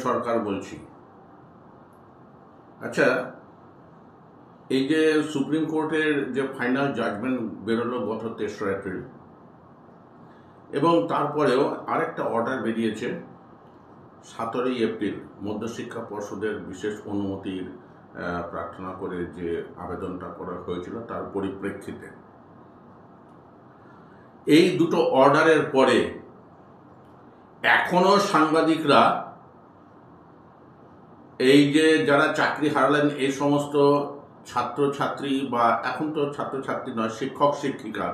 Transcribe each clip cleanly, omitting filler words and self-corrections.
সরকার বলছি। আচ্ছা, এই যে সুপ্রিম কোর্টের যে ফাইনাল জাজমেন্ট বেরোলো গত 3রা এপ্রিল, এবং তারপরেও আরেকটা অর্ডার বেরিয়েছে 17ই এপ্রিল মধ্যশিক্ষা পর্ষদের বিশেষ অনুমতির প্রার্থনা করে যে আবেদনটা করা হয়েছিল তার পরিপ্রেক্ষিতে এই দুটো অর্ডারের পরে এখনো সাংবাদিকরা এই যে যারা চাকরি হারালেন এই সমস্ত ছাত্রছাত্রী, বা এখন তো ছাত্রছাত্রী নয়, শিক্ষক শিক্ষিকা,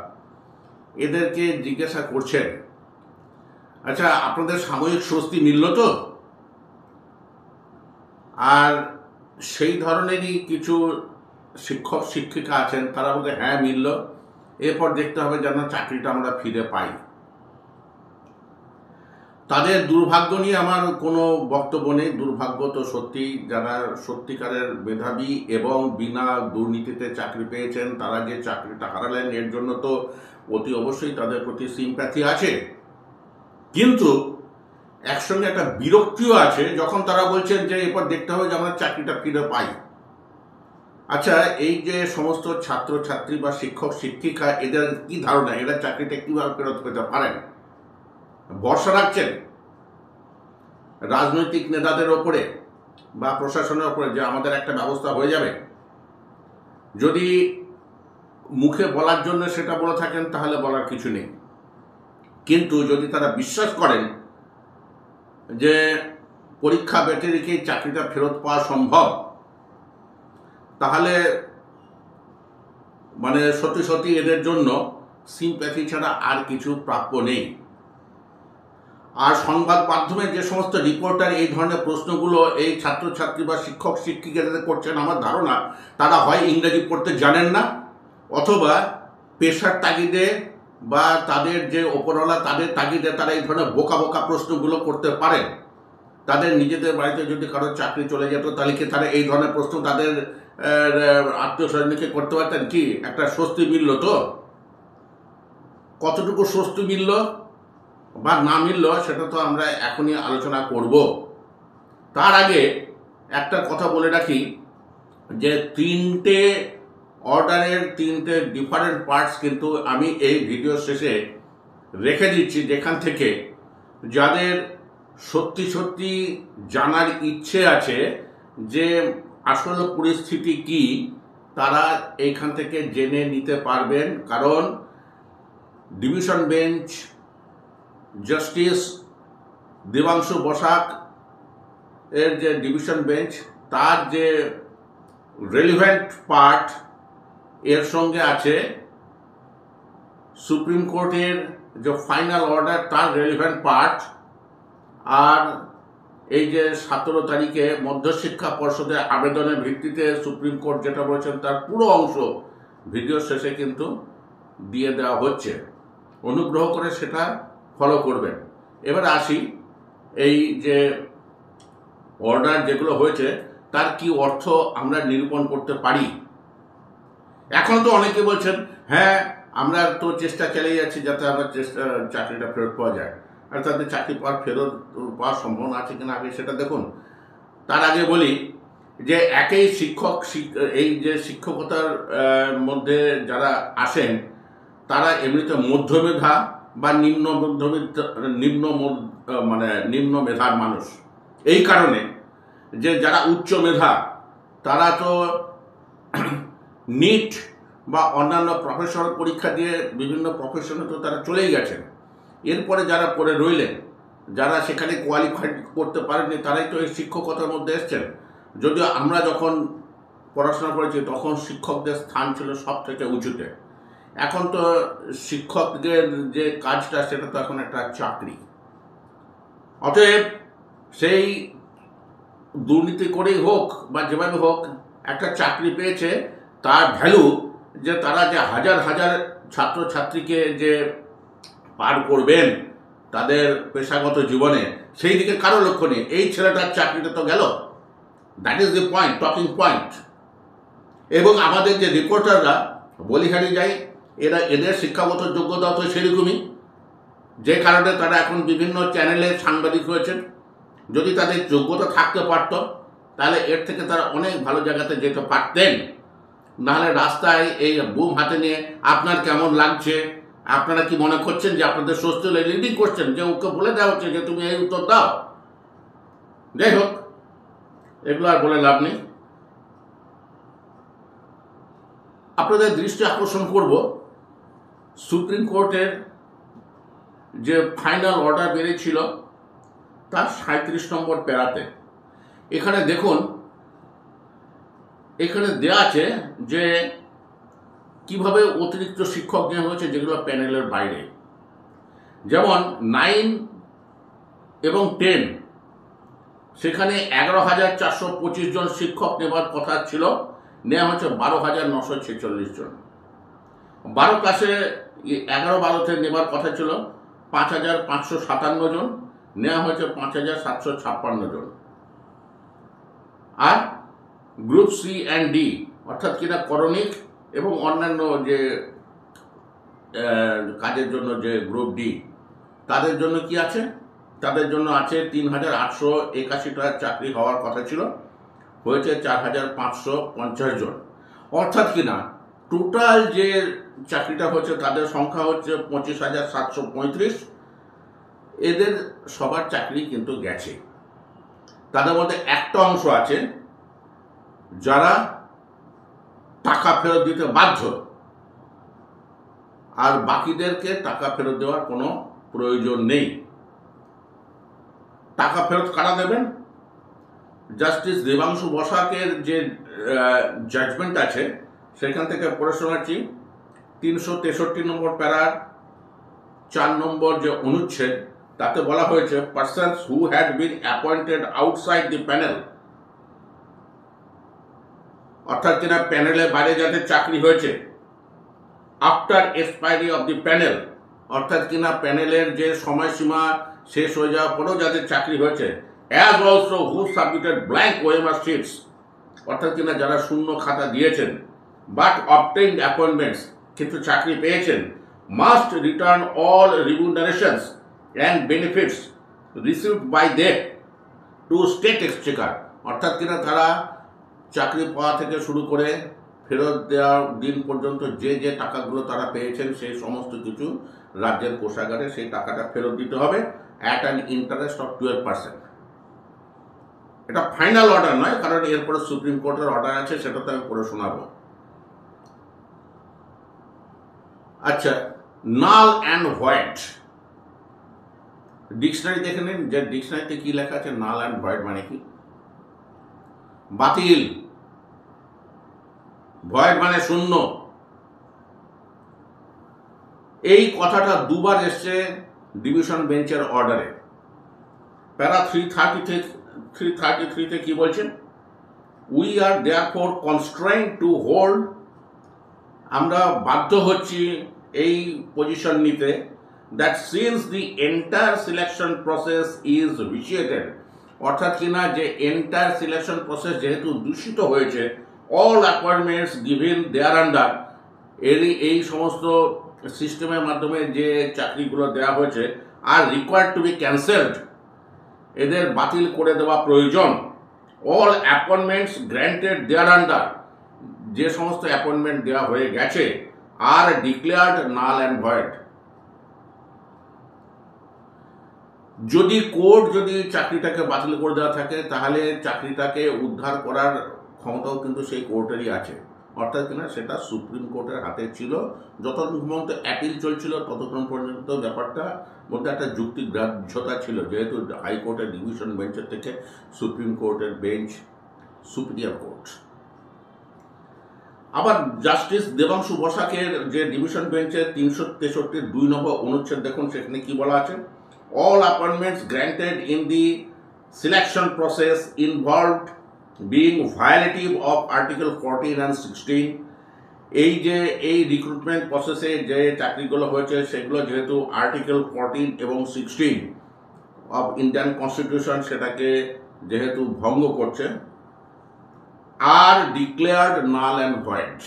এদেরকে জিজ্ঞাসা করছেন, আচ্ছা আপনাদের সাময়িক স্বস্তি মিলল তো? আর সেই ধরনেরই কিছু শিক্ষক শিক্ষিকা আছেন, তারা বলতে হ্যাঁ মিলল, এরপর দেখতে হবে যেন চাকরিটা আমরা ফিরে পাই। তাদের দুর্ভাগ্য নিয়ে আমার কোনো বক্তব্য নেই। দুর্ভাগ্য তো সত্যি, যারা সত্যিকারের মেধাবী এবং বিনা দুর্নীতিতে চাকরি পেয়েছেন, তারা যে চাকরিটা হারালেন এর জন্য তো অতি অবশ্যই তাদের প্রতি সিম্প্যাথি আছে, কিন্তু একসঙ্গে একটা বিরক্তিও আছে যখন তারা বলছেন যে এরপর দেখতে হবে যে আমরা চাকরিটা ফিরে পাই। আচ্ছা, এই যে সমস্ত ছাত্রছাত্রী বা শিক্ষক শিক্ষিকা, এদের কি ধারণা এরা চাকরিটা কিভাবে ফেরত পেতে পারেন? ভরসা রাখছেন রাজনৈতিক নেতাদের ওপরে বা প্রশাসনের ওপরে যে আমাদের একটা ব্যবস্থা হয়ে যাবে? যদি মুখে বলার জন্য সেটা বলে থাকেন তাহলে বলার কিছু নেই, কিন্তু যদি তারা বিশ্বাস করেন যে পরীক্ষা বেঁটে রেখে চাকরিটা ফেরত পাওয়া সম্ভব, তাহলে মানে সত্যি সত্যি এদের জন্য সিম্প্যাথি ছাড়া আর কিছু প্রাপ্য নেই। আর সংবাদ মাধ্যমে যে সমস্ত রিপোর্টার এই ধরনের প্রশ্নগুলো এই ছাত্রছাত্রী বা শিক্ষক শিক্ষিকাদের করছেন, আমার ধারণা তারা হয় ইংরেজি পড়তে জানেন না, অথবা পেশার তাগিদে বা তাদের যে ওপরওয়ালা তাদের তাগিদে তারা এই ধরনের বোকা বোকা প্রশ্নগুলো করতে পারেন। তাদের নিজেদের বাড়িতে যদি কারোর চাকরি চলে যেত তাহলে কি তারা এই ধরনের প্রশ্ন তাদের আত্মীয় স্বজনকে করতে পারতেন? কি একটা স্বস্তি মিলল তো? কতটুকু স্বস্তি মিলল বা না মিলল সেটা তো আমরা এখনই আলোচনা করব। তার আগে একটা কথা বলে রাখি যে 3টে অর্ডারের 3টে ডিফারেন্ট পার্টস কিন্তু আমি এই ভিডিও শেষে রেখে দিচ্ছি, যেখান থেকে যাদের সত্যি সত্যি জানার ইচ্ছে আছে যে আসলে পরিস্থিতি কি, তারা এইখান থেকে জেনে নিতে পারবেন। কারণ division bench justice Debangshu Basak এর যে ডিভিশন বেঞ্চ, তার যে রেলিভেন্ট পার্ট এর সঙ্গে আছে সুপ্রিম কোর্টের যে ফাইনাল অর্ডার তার রেলিভেন্ট পার্ট, আর এই যে 17 তারিখে মধ্যশিক্ষা পর্ষদের আবেদনের ভিত্তিতে সুপ্রিম কোর্ট যেটা বলেছেন তার পুরো অংশ ভিডিও শেষে কিন্তু দিয়ে দেওয়া হচ্ছে। অনুগ্রহ করে সেটা ফলো করবেন। এবার আসি, এই যে অর্ডার যেগুলো হয়েছে তার কি অর্থ আমরা নিরূপণ করতে পারি। এখন তো অনেকে বলছেন হ্যাঁ আমরা তো চেষ্টা চালিয়ে যাচ্ছি যাতে আমরা চাকরিটা ফেরত পাওয়া যায়, আর তাদের চাকরি ফেরত পাওয়ার সম্ভাবনা আছে কিনা আগে সেটা দেখুন। তার আগে বলি যে একই এই যে শিক্ষকতার মধ্যে যারা আসেন তারা এমনিতে মধ্যমেধা বা নিম্ন মেধার মানুষ। এই কারণে যে যারা উচ্চ মেধা তারা তো নিট বা অন্যান্য প্রফেশনাল পরীক্ষা দিয়ে বিভিন্ন প্রফেশনে তো তারা চলেই গেছেন। এরপরে যারা পড়ে রইলেন, যারা সেখানে কোয়ালিফাই করতে পারেননি, তারাই তো এই শিক্ষকতার মধ্যে এসছেন। যদিও আমরা যখন পড়াশোনা করেছি তখন শিক্ষকদের স্থান ছিল সব থেকে উঁচুতে। এখন তো শিক্ষকদের যে কাজটা সেটা তো এখন একটা চাকরি। অতএব সেই দুর্নীতি করেই হোক বা যেভাবে হোক একটা চাকরি পেয়েছে, তার ভ্যালু যে তারা যে হাজার হাজার ছাত্রছাত্রীকে যে পার করবেন তাদের পেশাগত জীবনে, সেই দিকে কারো লক্ষ্য নেই। এই ছেলেটার চাকরিটা তো গেল, that is the point, talking point. এবং আমাদের যে রিপোর্টাররা বলিহারি যায়, এদের শিক্ষাগত যোগ্যতা তো সেরকমই, যে কারণে তারা এখন বিভিন্ন চ্যানেলে সাংবাদিক হয়েছেন। যদি তাদের যোগ্যতা থাকতে পারত তাহলে এর থেকে তারা অনেক ভালো জায়গাতে যেতে পারতেন। নাহলে রাস্তায় এই বুম হাতে নিয়ে আপনার কেমন লাগছে, আপনারা কি মনে করছেন যে আপনাদের স্বস্তি হলে লিডিং করছেন, যে ওকে বলে দেওয়া হচ্ছে যে তুমি এই উত্তর দাও। যাই হোক, এগুলো আর বলে লাভ নেই। আপনাদের দৃষ্টি আকর্ষণ করব সুপ্রিম কোর্টের যে ফাইনাল অর্ডার বেরিয়েছিল তার 37 নম্বর প্যারাতে। এখানে দেখুন, এখানে দেওয়া আছে যে কিভাবে অতিরিক্ত শিক্ষক নেওয়া হয়েছে যেগুলো প্যানেলের বাইরে। যেমন 9 এবং 10 সেখানে 11,425 জন শিক্ষক নেওয়ার কথা ছিল, নেওয়া হচ্ছে 12,946 জন। 12 ক্লাসে 11-12তে নেওয়ার কথা ছিল 5,557 জন, নেওয়া হয়েছে 5,756 জন। আর গ্রুপ সি অ্যান্ড ডি অর্থাৎ কিনা করণিক এবং অন্যান্য যে কাজের জন্য যে গ্রুপ ডি, তাদের জন্য কি আছে? তাদের জন্য আছে 3,881টা চাকরি হওয়ার কথা ছিল, হয়েছে 4,550 জন। অর্থাৎ কিনা টোটাল যে চাকরিটা হচ্ছে তাদের সংখ্যা হচ্ছে 25,735। এদের সবার চাকরি কিন্তু গেছে। তাদের মধ্যে একটা অংশ আছে যারা টাকা ফেরত দিতে বাধ্য, আর বাকিদেরকে টাকা ফেরত দেওয়ার কোনো প্রয়োজন নেই। টাকা ফেরত কারা দেবেন? জাস্টিস দেবাংশু বসাকের যে জাজমেন্ট আছে সেখান থেকে পড়ে শোনাচ্ছি। 363 নম্বর প্যারার 4 নম্বর যে অনুচ্ছেদ, তাতে বলা হয়েছে persons who had been appointed outside the panel, অর্থাৎ কিনা প্যানেলের বাইরে যাদের চাকরি হয়েছে after expiry of the panel, অর্থাৎ কিনা প্যানেলের যে সময়সীমা শেষ হয়ে যাওয়ার পরেও যাদের চাকরি হয়েছে, as also who submitted blank OMR shits, অর্থাৎ কিনা যারা শূন্য খাতা দিয়েছেন বাট অবটেইনড অ্যাপয়েন্টমেন্টস, কিন্তু চাকরি পেয়েছেন, must return all remunerations and benefits received by they to state exchequer, অর্থাৎ কিনা তারা চাকরি পাওয়া থেকে শুরু করে ফেরত দেওয়ার দিন পর্যন্ত যে যে টাকাগুলো তারা পেয়েছেন সেই সমস্ত কিছু রাজ্যের কোষাগারে সেই টাকাটা ফেরত দিতে হবে অ্যাট অ্যান ইন্টারেস্ট অফ 12%। এটা ফাইনাল অর্ডার নয়, কারণ এরপরে সুপ্রিম কোর্টের অর্ডার আছে, সেটা তো আমি পড়ে শোনাবো। আচ্ছা, নাল অ্যান্ড হোয়াইট ডিকশনারি দেখে নিন, যে ডিকশনারিতে কি লেখা আছে। নাল অ্যান্ড হোয়াইট মানে কি? বাতিল। ভয়েড মানে শূন্য। এই কথাটা দুবার এসছে ডিভিশন বেঞ্চের অর্ডারে। প্যারা 333 কি বলছেন? We are therefore constrained to hold, আমরা বাধ্য হচ্ছি এই পজিশন নিতে, that since the entire selection process is vitiated, অর্থাৎ কিনা যে এন্টায়ার সিলেকশন প্রসেস যেহেতু দূষিত হয়েছে, all appointments given thereunder, এই সমস্ত সিস্টেমের মাধ্যমে যে চাকরিগুলো দেওয়া হয়েছে are required to be cancelled, এদের বাতিল করে দেওয়া প্রয়োজন। All appointments granted thereunder, যে সমস্ত অ্যাপয়েন্টমেন্ট দেওয়া হয়ে গেছে, are declared null and void. যদি কোর্ট যদি চাকরিটাকে বাতিল করে দেওয়া থাকে, তাহলে চাকরিটাকে উদ্ধার করার ক্ষমতাও কিন্তু সেই কোর্টেরই আছে। অর্থাৎ কিনা সেটা সুপ্রিম কোর্টের হাতে ছিল। যতক্ষণ পর্যন্ত অ্যাপিল চলছিল ততক্ষণ পর্যন্ত ব্যাপারটা মধ্যে একটা যুক্তিগ্রাহ্যতা ছিল, যেহেতু হাইকোর্টের ডিভিশন বেঞ্চের থেকে সুপ্রিম কোর্টের বেঞ্চ সুপিরিয়র কোর্ট। আবার জাস্টিস দেবাংশু বসাকের যে ডিভিশন বেঞ্চের 363 2 নম্বর অনুচ্ছেদ দেখুন, সেখানে কি বলা আছে। All appointments granted in the selection process involved being violative of Article 14 and 16, এই যে এই রিক্রুটমেন্ট প্রসেসে যে চাকরিগুলো হয়েছে সেগুলো যেহেতু আর্টিকেল 14 এবং 16 অফ ইন্ডিয়ান কনস্টিটিউশন সেটাকে যেহেতু ভঙ্গ করছে, আর ডিক্লেয়ার্ড নাল অ্যান্ড ভয়েড,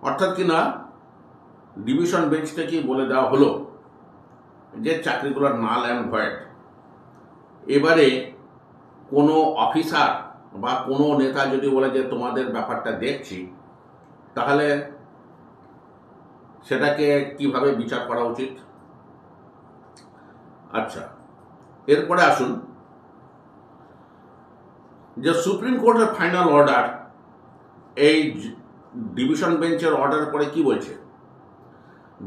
অর্থাৎ কিনা ডিভিশন বেঞ্চ থেকে বলে দেওয়া হলো যে চাকরিগুলো নাল অ্যান্ড ভয়েড। এবারে কোনো অফিসার বা কোনো নেতা যদি বলে যে তোমাদের ব্যাপারটা দেখছি, তাহলে সেটাকে কিভাবে বিচার করা উচিত? আচ্ছা, এরপরে আসুন যে সুপ্রিম কোর্টের ফাইনাল অর্ডার, এই ডিভিশন বেঞ্চের অর্ডারের পরে কি বলছে?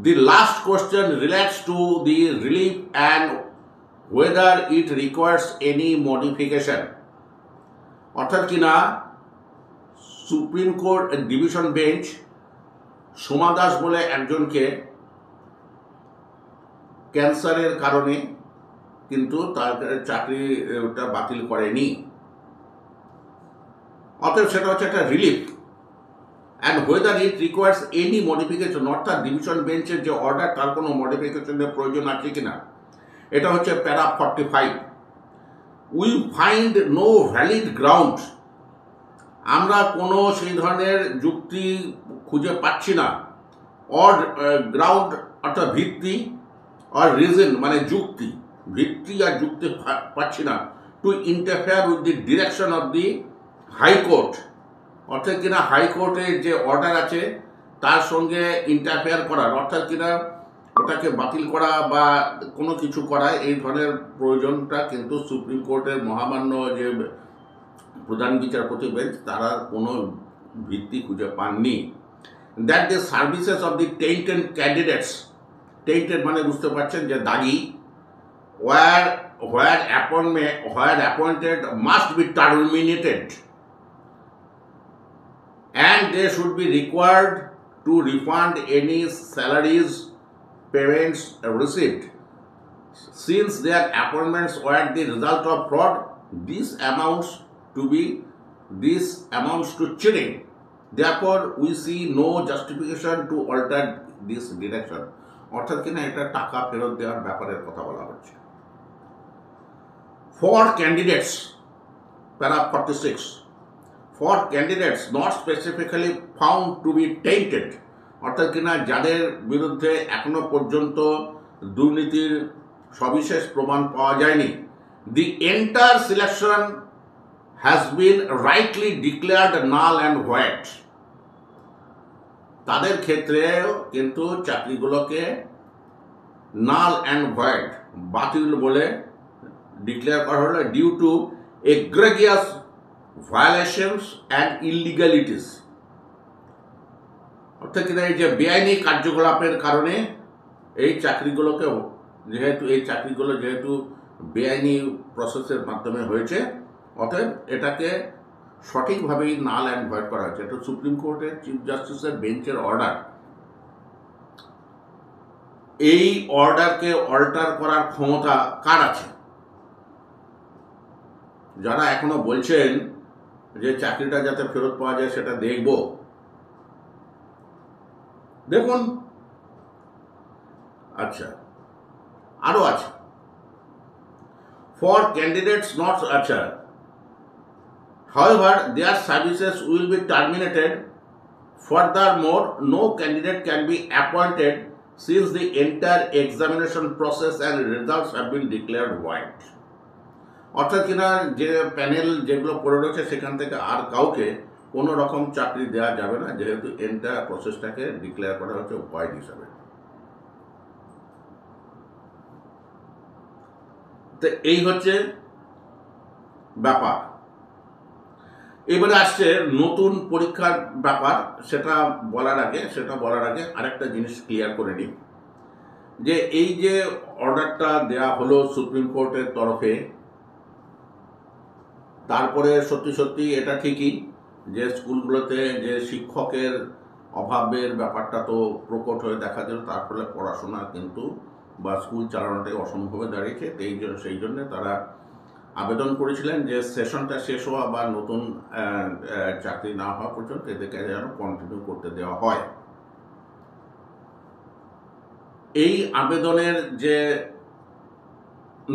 The last question relates to the relief and whether it requires any modification. অর্থাৎ কিনা supreme court division bench Soma Das বলে একজনকে ক্যান্সারের কারণে কিন্তু তার চাকরিটা বাতিল করেনি। অতএব সেটা হচ্ছে একটা relief, and whether it requires any modification, অর্থাৎ ডিভিশন বেঞ্চের যে অর্ডার তার কোনো মডিফিকেশনের প্রয়োজন আছে কিনা। এটা হচ্ছে para 45। We find no valid ground, আমরা কোনো সেই ধরনের যুক্তি খুঁজে পাচ্ছি না। অর গ্রাউন্ড অর্থাৎ ভিত্তি, আর রিজন মানে যুক্তি, ভিত্তি আর যুক্তি পাচ্ছি না, two interfere with the direction of the high court, অর্থাৎ কিনা হাইকোর্টের যে অর্ডার আছে তার সঙ্গে ইন্টারফেয়ার করার, অর্থাৎ কিনা ওটাকে বাতিল করা বা কোনো কিছু করা, এই ধরনের প্রয়োজনটা কিন্তু সুপ্রিম কোর্টের মহামান্য যে প্রধান বিচারপতি বেঞ্চ তারা কোনো ভিত্তি খুঁজে পাননি। That the services of the tainted candidates, tainted মানে বুঝতে পারছেন যে দাগি, where appointed must be terminated and they should be required to refund any salaries payments received. Since their appointments were the result of fraud, this amounts to cheating. Therefore, we see no justification to alter this direction. অর্থাৎ কিনা এটা টাকা ফেরত দেওয়ার ব্যাপারের কথা বলা হচ্ছে। For candidates, para 46, for candidates not specifically found to be tainted, অর্থাৎ কিনা যাদের বিরুদ্ধে এখনো পর্যন্ত দুর্নীতির সবিশেষ প্রমাণ পাওয়া যায়নি, the entire selection has been rightly declared null and void. তাদের ক্ষেত্রেও কিন্তু চাকরিগুলোকে নাল অ্যান্ড ভয়েড, বাতিল বলে ডিক্লেয়ার করা হলো, due to egregious violations and illegalities, অর্থাৎ কিনা এই যে বেআইনি কার্যকলাপের কারণে এই চাকরিগুলোকে যেহেতু বেআইনি প্রসেসের মাধ্যমে হয়েছে, অতএব এটাকে সঠিকভাবেই নাল অ্যান্ড ভয়েড করা হয়েছে। এটা সুপ্রিম কোর্টের চিফ জাস্টিসের বেঞ্চের অর্ডার। এই অর্ডারকে অল্টার করার ক্ষমতা কার আছে? যারা এখনো বলছেন যে চাকরিটা যাতে ফেরত পাওয়া যায় সেটা দেখব, দেখুন। আচ্ছা, আরো আছে, ফর ক্যান্ডিডেটস নট, আচ্ছা, however their services will be terminated. Furthermore, no candidate can be appointed since the entire examination process and results have been declared void. অর্থাৎ কিনা যে প্যানেল যেগুলো পড়ে রয়েছে সেখান থেকে আর কাউকে কোনো রকম চাকরি দেওয়া যাবে না, যেহেতু এন্টায়ার প্রসেসটাকে ডিক্লেয়ার করা হচ্ছে ভয়েড হিসাবে। তো এই হচ্ছে ব্যাপার। এবারে আসছে নতুন পরীক্ষার ব্যাপার। সেটা বলার আগে আরেকটা জিনিস ক্লিয়ার করে নিই, যে এই যে অর্ডারটা দেয়া হলো সুপ্রিম কোর্টের তরফে, তারপরে সত্যি এটা ঠিকই যে স্কুলগুলোতে যে শিক্ষকের অভাবের ব্যাপারটা তো প্রকট হয়ে দেখা দিল, তার ফলে পড়াশোনা কিন্তু বা স্কুল চালানোটাই অসম্ভব হয়ে দাঁড়িয়েছে। সেই জন্য তারা আবেদন করেছিলেন যে সেশনটা শেষ হওয়া বা নতুন চাকরি না হওয়া পর্যন্ত এদেরকে যেন কন্টিনিউ করতে দেওয়া হয়। এই আবেদনের যে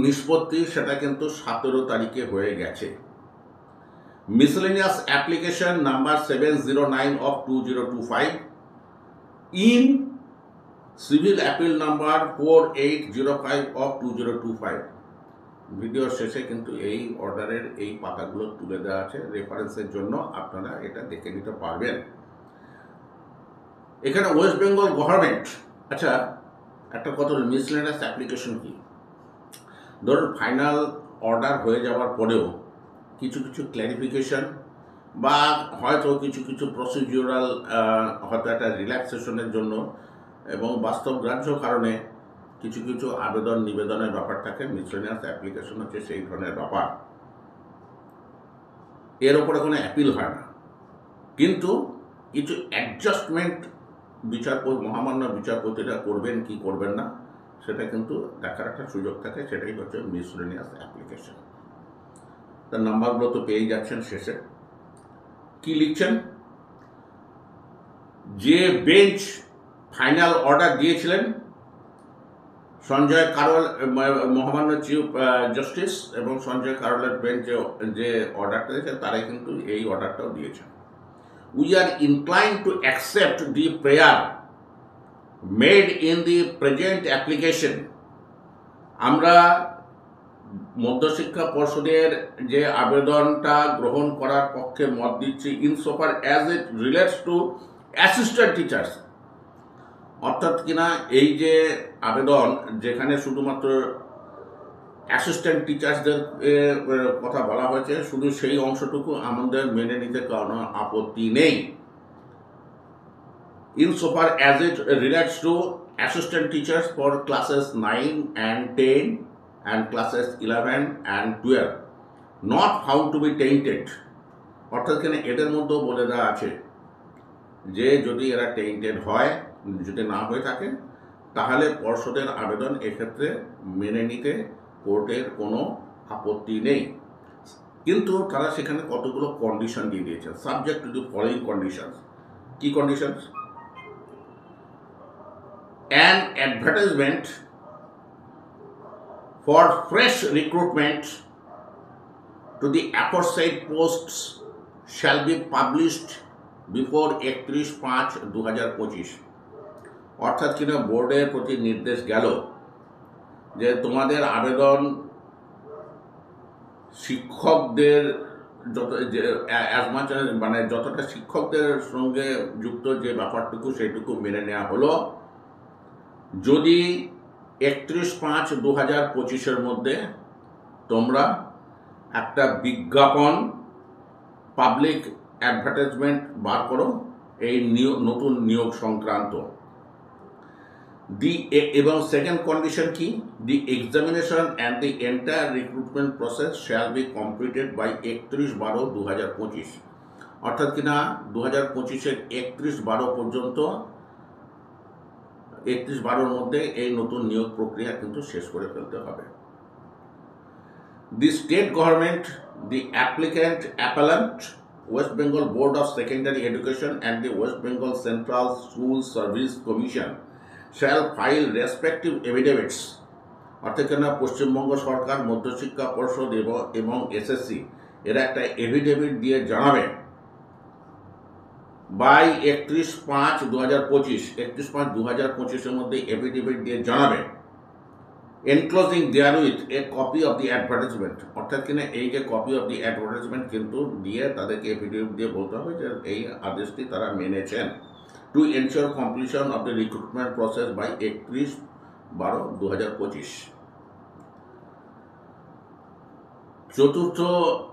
নিষ্পত্তি সেটা কিন্তু 17 তারিখে হয়ে গেছে। Miscellaneous application number 709 of 2025 in civil appeal number 4805 of 2025 ভিডিওর শেষে কিন্তু এই অর্ডারের এই পাতাগুলো তুলে দেওয়া আছে, রেফারেন্সের জন্য আপনারা এটা দেখে নিতে পারবেন। এখানে ওয়েস্ট বেঙ্গল গভর্নমেন্ট, আচ্ছা একটা কথা, মিসলেনিয়াস অ্যাপ্লিকেশন কি? ধরুন ফাইনাল অর্ডার হয়ে যাওয়ার পরেও কিছু কিছু ক্ল্যারিফিকেশন বা হয়তো কিছু কিছু প্রসিডিউরাল হয়তো একটা রিল্যাক্সেশনের জন্য এবং বাস্তব গ্রাহ্য কারণে কিছু কিছু আবেদন নিবেদনের ব্যাপার থাকে। মিসলেনিয়াস অ্যাপ্লিকেশন হচ্ছে সেই ধরনের ব্যাপার, এর ওপরে কোনো অ্যাপিল হয় না, কিন্তু কিছু অ্যাডজাস্টমেন্ট মহামান্য বিচারপতিরা করবেন কি করবেন না সেটা কিন্তু দেখার একটা সুযোগ থাকে, সেটাই হচ্ছে মিসলেনিয়াস অ্যাপ্লিকেশন। তার নাম্বারগুলো তো পেয়ে যাচ্ছেন শেষে। কি লিখছেন? যে বেঞ্চ ফাইনাল অর্ডার দিয়েছিলেন সঞ্জয় কারোল, মহামান্য চিফ জাস্টিস এবং সঞ্জয় কারোলের বেঞ্চ যে অর্ডারটা দিয়েছে তারাই কিন্তু এই অর্ডারটাও দিয়েছেন। We are inclined to accept the prayer made in the present application. আমরা মধ্যশিক্ষা পর্ষদের যে আবেদনটা গ্রহণ করার পক্ষে মত দিচ্ছি, ইনসোফার as it relates to assistant teachers. অর্থাৎ কিনা এই যে আবেদন যেখানে শুধুমাত্র অ্যাসিস্ট্যান্ট টিচার্সদের কথা বলা হয়েছে, শুধু সেই অংশটুকু আমাদের মেনে নিতে কোনো আপত্তি নেই। ইনসোফার as it relates to assistant teachers for classes 9 and 10 and classes 11 and 12 not found to be tainted। অর্থাৎ কিনা এদের মধ্যেও বলে দেওয়া আছে যে যদি এরা টেইন্টেড হয়, যদি না হয়ে থাকে তাহলে পর্ষদের আবেদন এক্ষেত্রে মেনে নিতে কোর্টের কোনো আপত্তি নেই। কিন্তু তারা সেখানে কতগুলো কন্ডিশন দিয়ে দিয়েছে, subject to the following conditions. কি conditions? An advertisement for fresh recruitment to the aforesaid posts shall be published before 31/5/2025। অর্থাৎ কিনা বোর্ডের প্রতি নির্দেশ গেল যে তোমাদের আবেদন শিক্ষকদের মানে যতটা শিক্ষকদের সঙ্গে যুক্ত যে ব্যাপারটুকু সেইটুকু মেনে নেওয়া হলো। যদি 31/5/2025 মধ্যে তোমরা একটা বিজ্ঞাপন পাবলিক অ্যাডভার্টাইজমেন্ট বার করো এই নতুন নিয়োগ সংক্রান্ত। এবং সেকেন্ড কন্ডিশন কি? The examination and the entire recruitment process shall be completed by 31/12/2025। অর্থাৎ কিনা 2025-এর 31/12 পর্যন্ত, 31/12-র মধ্যে এই নতুন নিয়োগ প্রক্রিয়া কিন্তু শেষ করে ফেলতে হবে। The state government, the applicant অ্যাপেলেন্ট, West Bengal Board of Secondary Education and the West Bengal Central School Service Commission shall file respective affidavits। অর্থাৎ কেন পশ্চিমবঙ্গ সরকার, মধ্যশিক্ষা পর্ষদ এবং এসএসসি এরা একটা এফিডেভিট দিয়ে জানাবে বাই 31/5/2025, 31/5/2025-এর মধ্যে এফিডেভিট দিয়ে জানাবে enclosing therewith a copy of the advertisement. অর্থাৎ কিনা এই যে কপি অফ দি অ্যাডভার্টাইজমেন্ট কিন্তু দিয়ে তাদেরকে এফিডেভিট দিয়ে বলতে হবে যে এই আদেশটি তারা মেনেছেন। To ensure completion of the recruitment process by 31/12/2025। চতুর্থ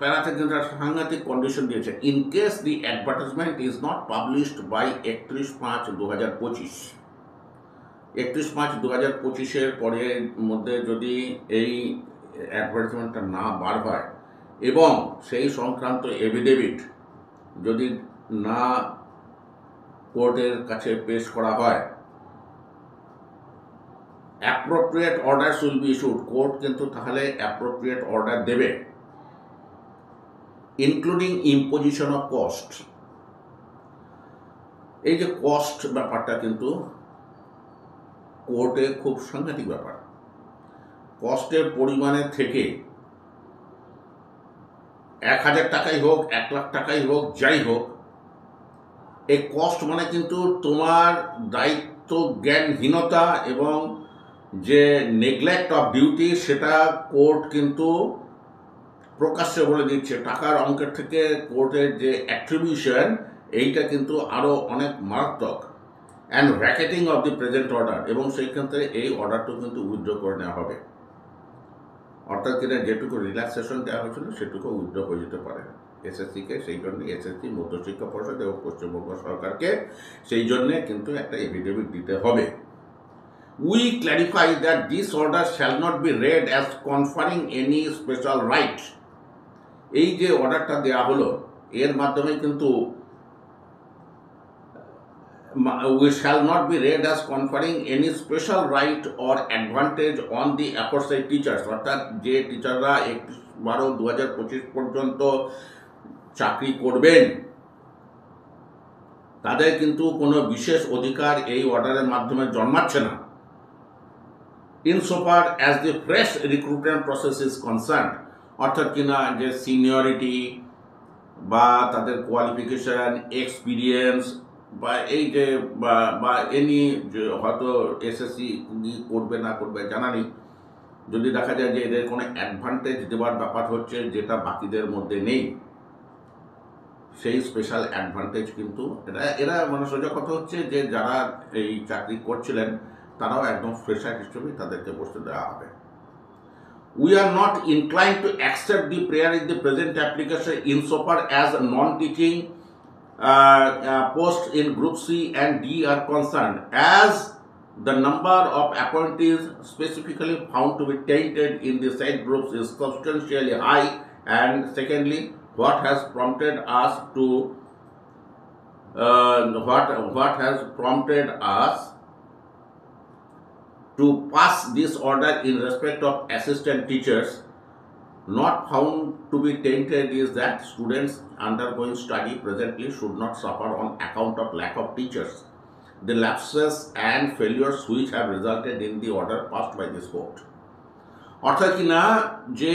প্যারাতে কিন্তু সাংঘাতিক কন্ডিশন দিয়েছে। In case the advertisement is not published by 31/5/2025, 31/5/2025-এর পরে মধ্যে যদি এই অ্যাডভার্টাইজমেন্টটা না বার হয় এবং সেই সংক্রান্ত এফিডেভিট যদি না কোর্টের কাছে পেশ করা হয়, appropriate order will be issued. Court কিন্তু তাহলে অ্যাপ্রোপ্রিয়েট অর্ডার দেবে, ইনক্লুডিং ইম্পোজিশন অফ কস্ট। এই যে কস্ট ব্যাপারটা কিন্তু কোর্টে খুব সাংঘাতিক ব্যাপার। কস্টের পরিমাণের থেকে 1000 টাকাই হোক, 1 লাখ টাকাই হোক, যাই হোক, এই কস্ট মানে কিন্তু তোমার দায়িত্ব জ্ঞানহীনতা এবং যে নেগলেক্ট অফ ডিউটি সেটা কোর্ট কিন্তু প্রকাশ্যে বলে দিচ্ছে। টাকার অঙ্কের থেকে কোর্টের যে অ্যাট্রিবিউশন এইটা কিন্তু আরও অনেক মারাত্মক। And racketing of the present order, এবং সেই ক্ষেত্রে এই অর্ডারটা কিন্তু উইথড্র করে নেওয়া হবে। অর্থাৎ কিনা যেটুকু রিল্যাক্সেশন দেওয়া হয়েছিল সেটুকু উইথড্র হয়ে যেতে পারে এসএসসিকে। সেই জন্য এসএসসি, মধ্যশিক্ষা পর্ষদ এবং পশ্চিমবঙ্গ সরকারকে সেই জন্যে কিন্তু একটা এফিডেভিট দিতে হবে। We clarify that this order shall not be read as conferring any special right. এই যে অর্ডারটা দেওয়া হলো এর মাধ্যমে কিন্তু we shall not be read as conferring any special right or advantage on the aforesaid teachers, অর্থাৎ যে টিচাররা 31/12/2025 পর্যন্ত চাকরি করবেন তাদের কিন্তু কোনো বিশেষ অধিকার এই অর্ডারের মাধ্যমে জন্মাচ্ছে না। ইনসোফার as the fresh recruitment process is concern, অর্থাৎ কিনা যে সিনিয়রিটি বা তাদের কোয়ালিফিকেশন, এক্সপিরিয়েন্স বা এই যে বা এনি যে হয়তো এসএসসি করবে না করবে জানা নেই, যদি দেখা যায় যে এদের কোনো অ্যাডভান্টেজ দেওয়ার ব্যাপার হচ্ছে যেটা বাকিদের মধ্যে নেই, সেই স্পেশাল অ্যাডভান্টেজ কিন্তু এরা মানে সোজা কথা হচ্ছে যে যারা এই চাকরি করছিলেন তারাও একদম ফ্রেশার হিসেবে তাদেরকে বসতে দেওয়া হবে। We are not inclined to accept the prayer in the present application insofar as non-teaching posts in Group C and D are concerned, as the number of appointees specifically found to be tainted in the said groups is substantially high, and secondly, what has prompted us to pass this order in respect of assistant teachers not found to be tainted is that students undergoing study presently should not suffer on account of lack of teachers, the lapses and failures which have resulted in the order passed by this court. অর্থাৎ কিনা যে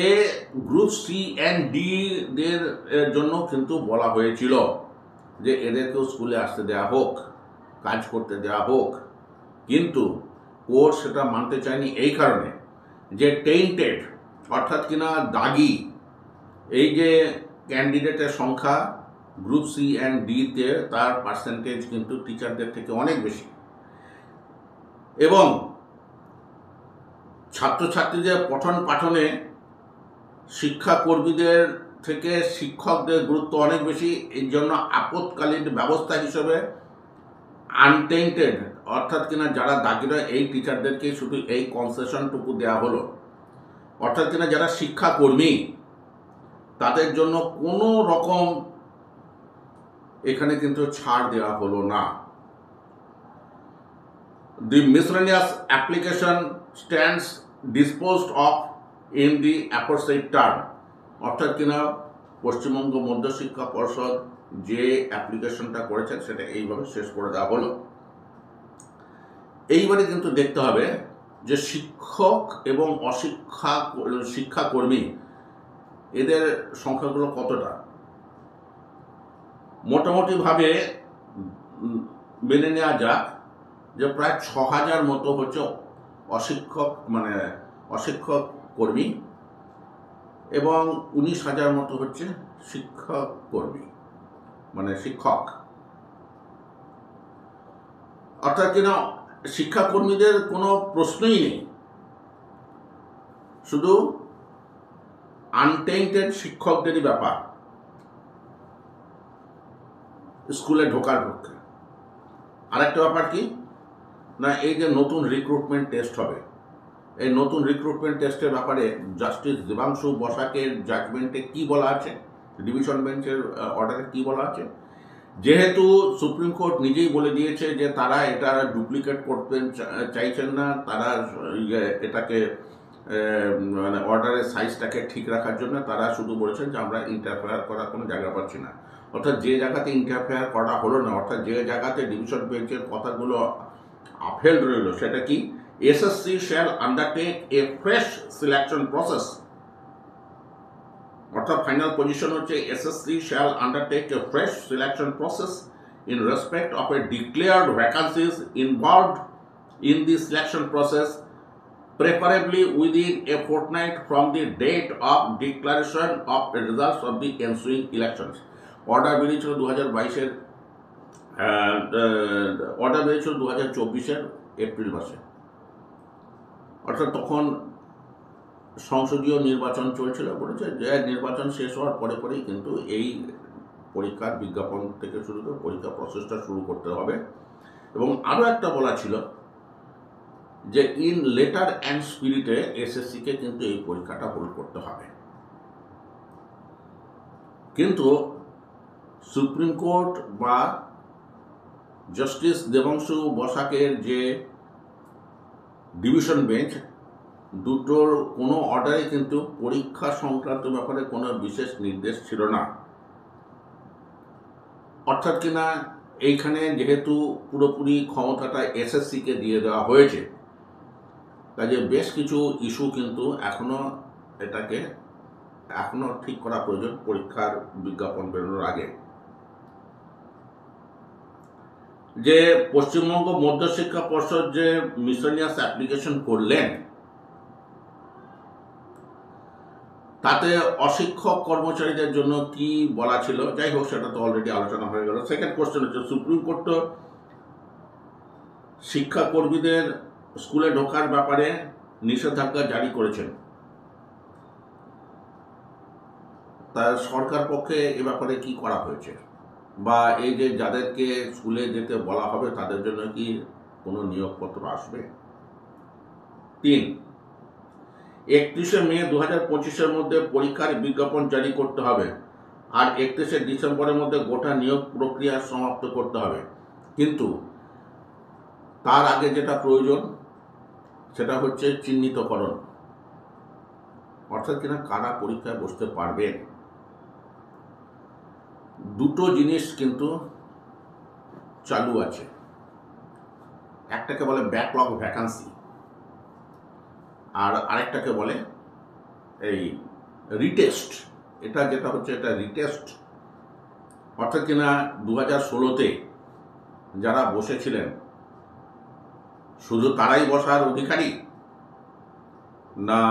group C and D দের জন্য কিন্তু বলা হয়েছিল যে এদেরকেও স্কুলে আসতে দেওয়া হোক, কাজ করতে দেওয়া হোক, কিন্তু কোর্ট সেটা মানতে চায়নি এই কারণে যে টেইন্টেড অর্থাৎ কিনা দাগি এই যে ক্যান্ডিডেটের সংখ্যা গ্রুপ সি অ্যান্ড ডিতে তার পার্সেন্টেজ কিন্তু টিচারদের থেকে অনেক বেশি, এবং ছাত্রছাত্রীদের পঠন পাঠনে শিক্ষাকর্মীদের থেকে শিক্ষকদের গুরুত্ব অনেক বেশি। এর জন্য আপৎকালীন ব্যবস্থা হিসেবে আনটেন্টেড অর্থাৎ কিনা যারা দাগিরা এই টিচারদেরকে শুধু এই কনসেশনটুকু দেওয়া হলো, অর্থাৎ কিনা যারা শিক্ষাকর্মী তাদের জন্য কোনো রকম এখানে কিন্তু ছাড় দেওয়া হলো না। The miscellaneous application stands disposed of in the aforesaid term, অর্থাৎ কিনা পশ্চিমবঙ্গ মধ্যশিক্ষা পর্ষদ যে অ্যাপ্লিকেশনটা করেছেন সেটা এইভাবে শেষ করে দেওয়া হলো। এইবারে কিন্তু দেখতে হবে যে শিক্ষক এবং শিক্ষাকর্মী এদের সংখ্যাগুলো কতটা। মোটামুটিভাবে মেনে নেওয়া যাক যে প্রায় 6000 মতো হচ্ছে অশিক্ষক কর্মী এবং 19,000 মতো হচ্ছে শিক্ষক কর্মী মানে শিক্ষক। অর্থাৎ কিনা শিক্ষাকর্মীদের কোনো প্রশ্নই নেই, শুধু আনটেন্টেড শিক্ষকদেরই ব্যাপার স্কুলে ঢোকার পক্ষে। আরেকটা ব্যাপার কি না, এই যে নতুন রিক্রুটমেন্ট টেস্ট হবে, এই নতুন রিক্রুটমেন্ট টেস্টের ব্যাপারে জাস্টিস দেবাংশু বসাকের জাজমেন্টে কি বলা আছে, ডিভিশন বেঞ্চের অর্ডারে কি বলা আছে, যেহেতু সুপ্রিম কোর্ট নিজেই বলে দিয়েছে যে তারা এটা ডুপ্লিকেট করতে চাইছেন না, তারা এটাকে মানে অর্ডারের সাইজটাকে ঠিক রাখার জন্য তারা শুধু বলেছেন যে আমরা ইন্টারফেয়ার করার কোনো জায়গা পাচ্ছি না। অর্থাৎ যে জায়গাতে ইন্টারফেয়ার করা হলো না, অর্থাৎ যে জায়গাতে ডিভিশন বেঞ্চের কথাগুলো আপহেল্ড রইল, সেটা কি এসএসসি শ্যাল আন্ডারটেক এ ফ্রেশ সিলেকশন প্রসেস। অর্থাৎ ফাইনাল পজিশন হচ্ছে SSC shall undertake A fresh selection process in respect of A declared vacancies involved in the selection process preferably within a fortnight from the date of declaration of the results of the ensuing elections. Order বেরিয়েছিল 2022-এর order বেরিয়েছিল 2024-এর April মাসে, অর্থাৎ তখন সংসদীয় নির্বাচন চলছিল। বলেছে যে নির্বাচন শেষ হওয়ার পরে পরেই কিন্তু এই পরীক্ষার বিজ্ঞাপন থেকে শুরু করে পরীক্ষা প্রসেসটা শুরু করতে হবে। এবং আরও একটা বলা ছিল যে ইন লেটার অ্যান্ড স্পিরিটে এসএসসিকে কিন্তু এই পরীক্ষাটা হোল্ড করতে হবে। কিন্তু সুপ্রিম কোর্ট বা জাস্টিস দেবাংশু বসাকের যে ডিভিশন বেঞ্চ, দুটোর কোনো অর্ডারে কিন্তু পরীক্ষা সংক্রান্ত ব্যাপারে কোনো বিশেষ নির্দেশ ছিল না। অর্থাৎ কিনা এইখানে যেহেতু পুরোপুরি ক্ষমতাটা এসএসসিকে দিয়ে দেওয়া হয়েছে, কাজে বেশ কিছু ইস্যু কিন্তু এখনো ঠিক করা প্রয়োজন পরীক্ষার বিজ্ঞাপন বেরোনোর আগে। যে পশ্চিমবঙ্গ মধ্যশিক্ষা পর্ষদ যে মিসেলিনিয়াস অ্যাপ্লিকেশন করলেন, তাতে অশিক্ষক কর্মচারীদের জন্য কি বলা ছিল, যাই হোক সেটা তো অলরেডি আলোচনা হয়ে গেল। সেকেন্ড কোশ্চেন হচ্ছে, সুপ্রিম কোর্ট তো শিক্ষাকর্মীদের স্কুলে ঢোকার ব্যাপারে নিষেধাজ্ঞা জারি করেছেন, তা সরকার পক্ষে এ ব্যাপারে কি করা হয়েছে, বা এই যে যাদেরকে স্কুলে যেতে বলা হবে তাদের জন্য কি কোনো নিয়োগপত্র আসবে? 3, 31শে মে 2025-এর মধ্যে পরীক্ষার বিজ্ঞাপন জারি করতে হবে, আর 31শে ডিসেম্বরের মধ্যে গোটা নিয়োগ প্রক্রিয়া সমাপ্ত করতে হবে। কিন্তু তার আগে যেটা প্রয়োজন সেটা হচ্ছে চিহ্নিতকরণ, অর্থাৎ কিনা কারা পরীক্ষায় বসতে পারবেন। দুটো জিনিস কিন্তু চালু আছে, একটাকে বলে ব্যাকলগ ভ্যাকান্সি, আর আরেকটাকে বলে এই রিটেস্ট। যেটা হচ্ছে এটা রিটেস্ট, অর্থাৎ কিনা 2016-তে যারা বসেছিলেন শুধু তারাই বসার অধিকারী, না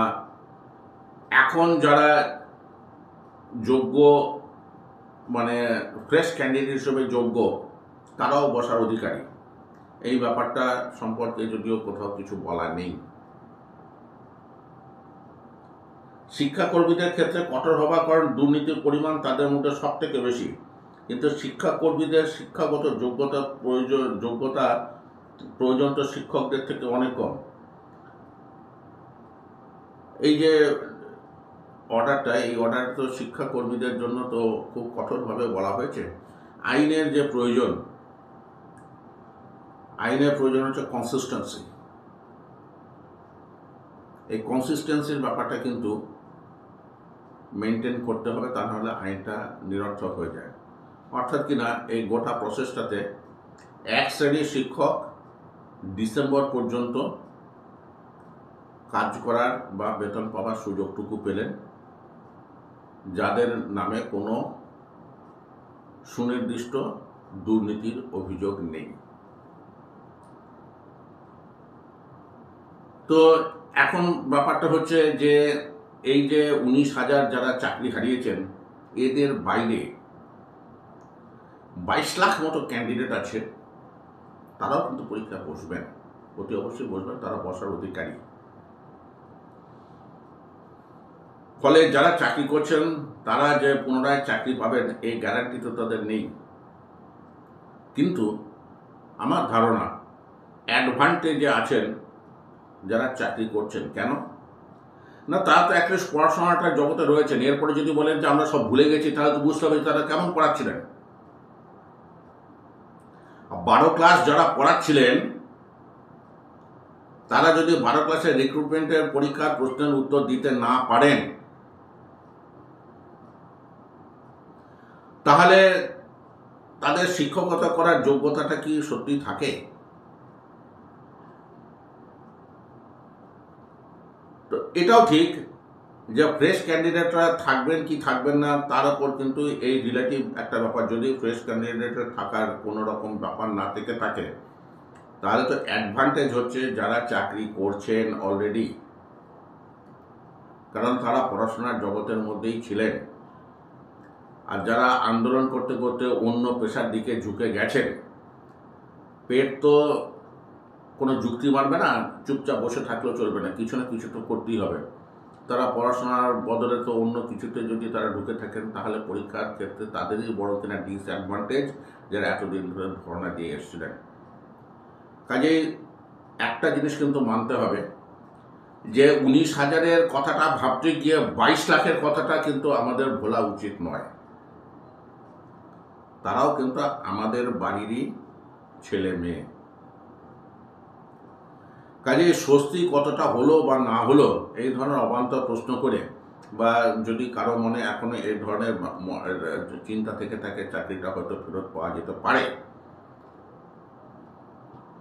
এখন যারা যোগ্য মানে ফ্রেশ ক্যান্ডিডেট হিসেবে যোগ্য তারাও বসার অধিকারী? এই ব্যাপারটা সম্পর্কে যদিও কোথাও কিছু বলা নেই। শিক্ষাকর্মীদের ক্ষেত্রে কঠোর হওয়া, কারণ দুর্নীতির পরিমাণ তাদের মধ্যে সব থেকে বেশি, কিন্তু শিক্ষাকর্মীদের শিক্ষাগত প্রয়োজন তো শিক্ষকদের থেকে অনেক কম। এই যে এই অর্ডার তো শিক্ষাকর্মীদের জন্য তো খুব কঠোরভাবে বলা হয়েছে। আইনের প্রয়োজন হচ্ছে কনসিস্টেন্সি। এই কনসিস্টেন্সির ব্যাপারটা কিন্তু মেনটেন করতে হবে, তা নাহলে আইনটা নিরর্থক হয়ে যায়। অর্থাৎ কিনা এই গোটা প্রসেসটাতে এক শ্রেণীর শিক্ষক ডিসেম্বর পর্যন্ত কাজ করার বা বেতন পাওয়ার সুযোগটুকু পেলেন, যাদের নামে কোনো সুনির্দিষ্ট দুর্নীতির অভিযোগ নেই। তো এখন ব্যাপারটা হচ্ছে যে এই যে 19,000 যারা চাকরি হারিয়েছেন, এদের বাইরে 22 লাখ মতো ক্যান্ডিডেট আছে, তারাও কিন্তু পরীক্ষা বসবেন, অতি অবশ্যই বসবেন, তারা বসার অধিকারী। ফলে যারা চাকরি করছেন তারা যে পুনরায় চাকরি পাবেন এই গ্যারান্টি তো তাদের নেই। কিন্তু আমার ধারণা অ্যাডভান্টেজে আছেন যারা চাকরি করছেন। কেন না, তারা তো অ্যাটলিস্ট পড়াশোনাটা জগতে রয়েছেন। এরপরে যদি বলেন যে আমরা সব ভুলে গেছি, তাহলে তো বুঝতে হবে তারা কেমন পড়াচ্ছিলেন। 12 ক্লাস যারা পড়াচ্ছিলেন তারা যদি 12 ক্লাসের রিক্রুটমেন্টের পরীক্ষার প্রশ্নের উত্তর দিতে না পারেন, তাহলে তাদের শিক্ষকতা করার যোগ্যতাটা কি সত্যি থাকে? তো এটাও ঠিক যে ফ্রেশ ক্যান্ডিডেটরা থাকবেন কি থাকবেন না তার উপর কিন্তু এই রিলেটিভ একটা ব্যাপার। যদি ফ্রেশ ক্যান্ডিডেটের থাকার কোনো রকম ব্যাপার না থেকে থাকে, তাহলে তো অ্যাডভান্টেজ হচ্ছে যারা চাকরি করছেন অলরেডি, কারণ তারা পড়াশোনার জগতের মধ্যেই ছিলেন। আর যারা আন্দোলন করতে করতে অন্য পেশার দিকে ঝুঁকে গেছেন, পেট তো কোনো যুক্তি মানবে না, চুপচাপ বসে থাকলেও চলবে না, কিছু না কিছু তো করতেই হবে। তারা পড়াশোনার বদলে তো অন্য কিছুতে যদি তারা ঢুকে থাকেন, তাহলে পরীক্ষার ক্ষেত্রে তাদেরই বড় কিনা ডিসঅ্যাডভান্টেজ, যারা এতদিন ধরে ধর্ণা দিয়ে এসেছিলেন। কাজেই একটা জিনিস কিন্তু মানতে হবে যে 19,000-এর কথাটা ভাবতে গিয়ে 22 লাখের কথাটা কিন্তু আমাদের ভোলা উচিত নয়। তারাও কিন্তু আমাদের বাড়িরই ছেলে মেয়ে। কাজে স্বস্তি কতটা হলো বা না হলো, এই ধরনের অবান্তর প্রশ্ন করে, বা যদি কারো মনে এখনো এই ধরনের চিন্তা থেকে থাকে চাকরিটা হয়তো ফেরত পাওয়া যেতে পারে,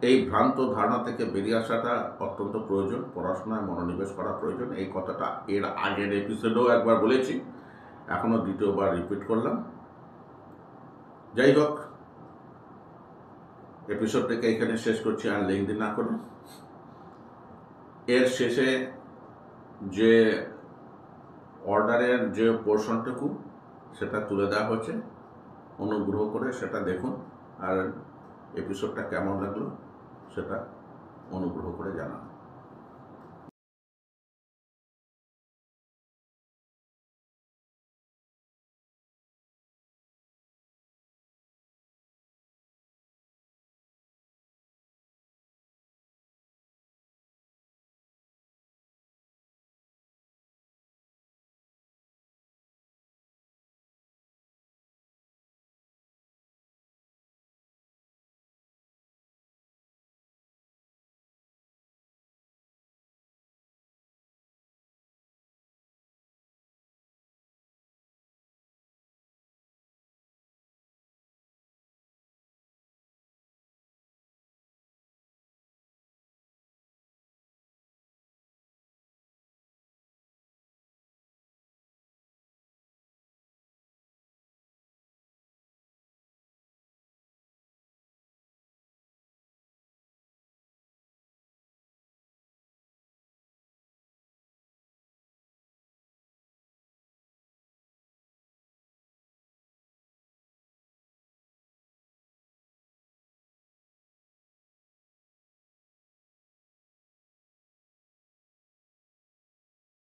এই ভ্রান্ত ধারণা থেকে বেরিয়ে আসাটা অত্যন্ত প্রয়োজন। পড়াশোনায় মনোনিবেশ করা প্রয়োজন। এই কথাটা এর আগের এপিসোডেও একবার বলেছি, এখনো দ্বিতীয়বার রিপিট করলাম। যাই হোক, এপিসোডটাকে এখানে শেষ করছি আর লেংদি না করে। এর শেষে যে অর্ডারের যে পোর্শনটুকু সেটা তুলে দেওয়া হচ্ছে, অনুগ্রহ করে সেটা দেখুন, আর এপিসোডটা কেমন লাগলো সেটা অনুগ্রহ করে জানান।